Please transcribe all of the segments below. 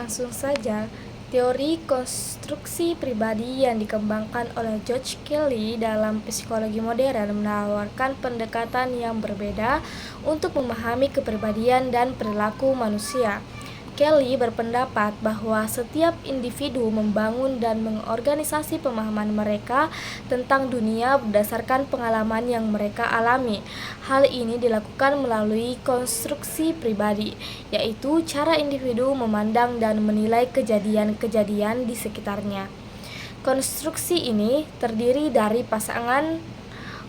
Langsung saja, teori konstruksi pribadi yang dikembangkan oleh George Kelly dalam psikologi modern menawarkan pendekatan yang berbeda untuk memahami kepribadian dan perilaku manusia. Kelly berpendapat bahwa setiap individu membangun dan mengorganisasi pemahaman mereka tentang dunia berdasarkan pengalaman yang mereka alami. Hal ini dilakukan melalui konstruksi pribadi, yaitu cara individu memandang dan menilai kejadian-kejadian di sekitarnya. Konstruksi ini terdiri dari pasangan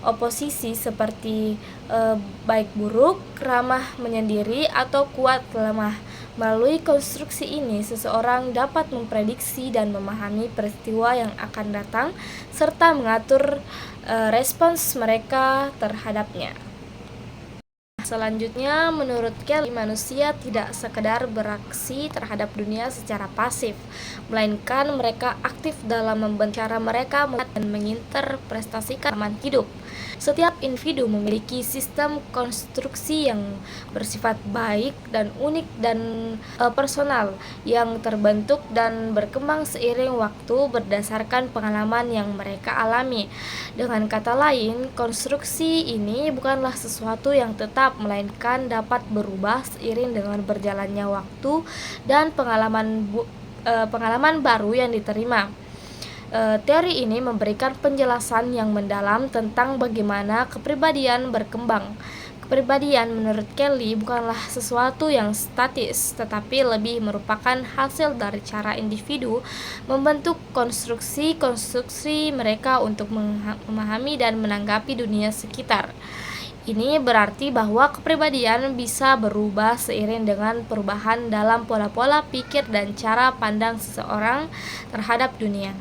oposisi seperti baik buruk, ramah menyendiri, atau kuat lemah. Melalui konstruksi ini, seseorang dapat memprediksi dan memahami peristiwa yang akan datang serta mengatur respons mereka terhadapnya. Selanjutnya, menurut Kelly, manusia tidak sekedar beraksi terhadap dunia secara pasif, melainkan mereka aktif dalam membentuk cara mereka melihat dan menginterpretasikan pengalaman hidup. Setiap individu memiliki sistem konstruksi yang bersifat baik dan unik dan personal, yang terbentuk dan berkembang seiring waktu berdasarkan pengalaman yang mereka alami. Dengan kata lain, konstruksi ini bukanlah sesuatu yang tetap, melainkan dapat berubah seiring dengan berjalannya waktu dan pengalaman baru yang diterima. Teori ini memberikan penjelasan yang mendalam tentang bagaimana kepribadian berkembang. Kepribadian menurut Kelly bukanlah sesuatu yang statis, tetapi lebih merupakan hasil dari cara individu membentuk konstruksi mereka untuk memahami dan menanggapi dunia sekitar. Ini berarti bahwa kepribadian bisa berubah seiring dengan perubahan dalam pola-pola pikir dan cara pandang seseorang terhadap dunia.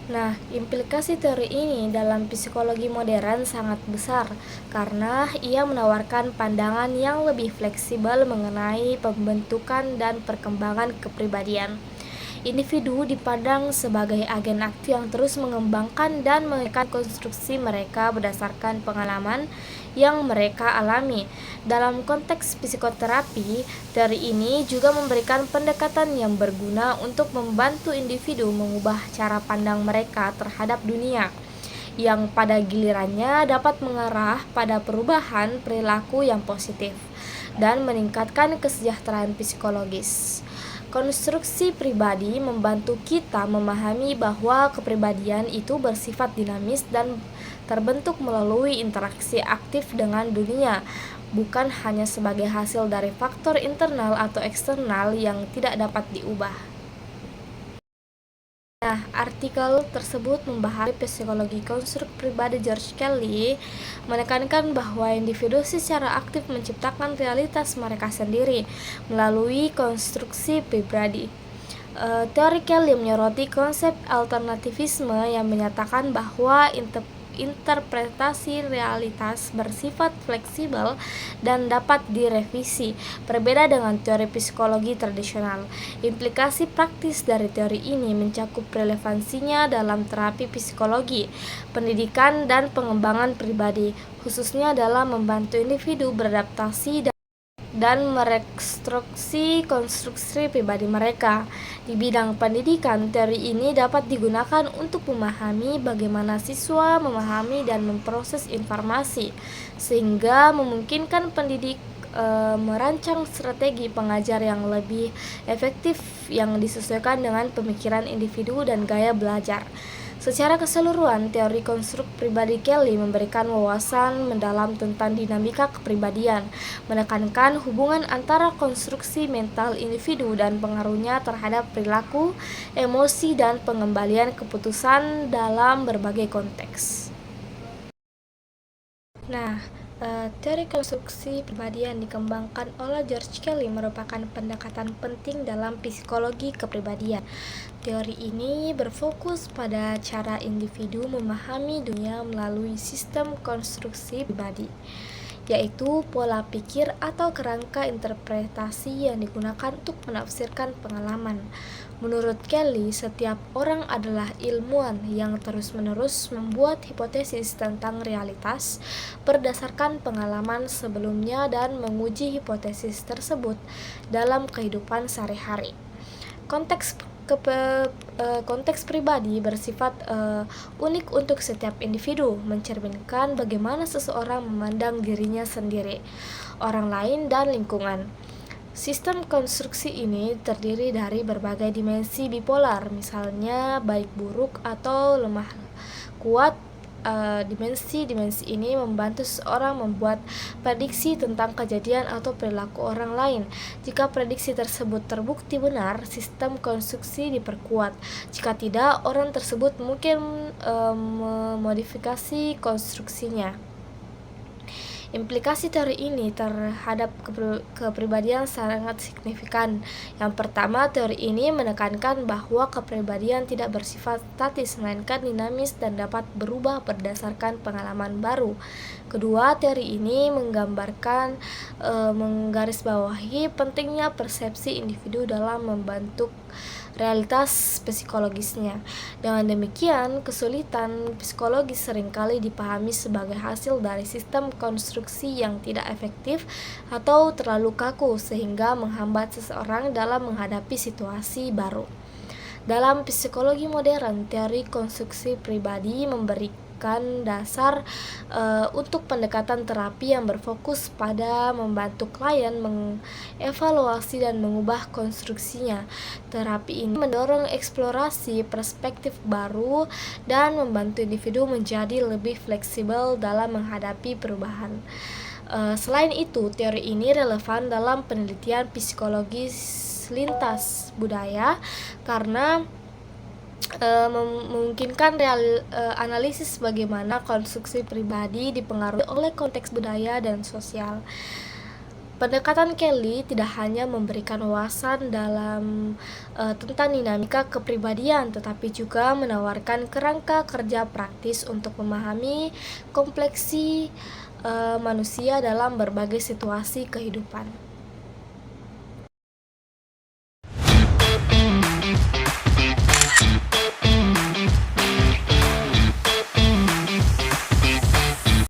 Nah, implikasi teori ini dalam psikologi modern sangat besar karena ia menawarkan pandangan yang lebih fleksibel mengenai pembentukan dan perkembangan kepribadian. Individu dipandang sebagai agen aktif yang terus mengembangkan dan mengikat konstruksi mereka berdasarkan pengalaman yang mereka alami. Dalam konteks psikoterapi, teori ini juga memberikan pendekatan yang berguna untuk membantu individu mengubah cara pandang mereka terhadap dunia, yang pada gilirannya dapat mengarah pada perubahan perilaku yang positif dan meningkatkan kesejahteraan psikologis. Konstruksi pribadi membantu kita memahami bahwa kepribadian itu bersifat dinamis dan terbentuk melalui interaksi aktif dengan dunia, bukan hanya sebagai hasil dari faktor internal atau eksternal yang tidak dapat diubah. Nah, artikel tersebut membahas psikologi konstruk pribadi. George Kelly menekankan bahwa individu secara aktif menciptakan realitas mereka sendiri melalui konstruksi pribadi. Teori Kelly menyoroti konsep alternativisme yang menyatakan bahwa interpretasi realitas bersifat fleksibel dan dapat direvisi, berbeda dengan teori psikologi tradisional. Implikasi praktis dari teori ini mencakup relevansinya dalam terapi psikologi, pendidikan, dan pengembangan pribadi, khususnya dalam membantu individu beradaptasi dan merekonstruksi konstruksi pribadi mereka. Di bidang pendidikan, teori ini dapat digunakan untuk memahami bagaimana siswa memahami dan memproses informasi, sehingga memungkinkan pendidik merancang strategi pengajar yang lebih efektif yang disesuaikan dengan pemikiran individu dan gaya belajar. Secara keseluruhan, teori konstruk pribadi Kelly memberikan wawasan mendalam tentang dinamika kepribadian, menekankan hubungan antara konstruksi mental individu dan pengaruhnya terhadap perilaku, emosi, dan pengembalian keputusan dalam berbagai konteks. Nah, teori konstruksi pribadi yang dikembangkan oleh George Kelly merupakan pendekatan penting dalam psikologi kepribadian. Teori ini berfokus pada cara individu memahami dunia melalui sistem konstruksi pribadi, yaitu pola pikir atau kerangka interpretasi yang digunakan untuk menafsirkan pengalaman. Menurut Kelly, setiap orang adalah ilmuwan yang terus-menerus membuat hipotesis tentang realitas berdasarkan pengalaman sebelumnya dan menguji hipotesis tersebut dalam kehidupan sehari-hari. Konteks pribadi bersifat unik untuk setiap individu, mencerminkan bagaimana seseorang memandang dirinya sendiri, orang lain, dan lingkungan. Sistem konstruksi ini terdiri dari berbagai dimensi bipolar, misalnya baik buruk atau lemah kuat. Dimensi-dimensi ini membantu seseorang membuat prediksi tentang kejadian atau perilaku orang lain. Jika prediksi tersebut terbukti benar, sistem konstruksi diperkuat. Jika tidak, orang tersebut mungkin memodifikasi konstruksinya. Implikasi teori ini terhadap kepribadian sangat signifikan. Yang pertama, teori ini menekankan bahwa kepribadian tidak bersifat statis, melainkan dinamis dan dapat berubah berdasarkan pengalaman baru. Kedua, teori ini menggarisbawahi pentingnya persepsi individu dalam membentuk realitas psikologisnya. Dengan demikian, kesulitan psikologis seringkali dipahami sebagai hasil dari sistem konstruksi yang tidak efektif atau terlalu kaku sehingga menghambat seseorang dalam menghadapi situasi baru. Dalam psikologi modern, teori konstruksi pribadi memberikan dasar untuk pendekatan terapi yang berfokus pada membantu klien mengevaluasi dan mengubah konstruksinya. Terapi ini mendorong eksplorasi perspektif baru dan membantu individu menjadi lebih fleksibel dalam menghadapi perubahan. Selain itu, teori ini relevan dalam penelitian psikologis lintas budaya karena memungkinkan analisis bagaimana konstruksi pribadi dipengaruhi oleh konteks budaya dan sosial. Pendekatan Kelly tidak hanya memberikan wawasan tentang dinamika kepribadian, tetapi juga menawarkan kerangka kerja praktis untuk memahami kompleksi manusia dalam berbagai situasi kehidupan.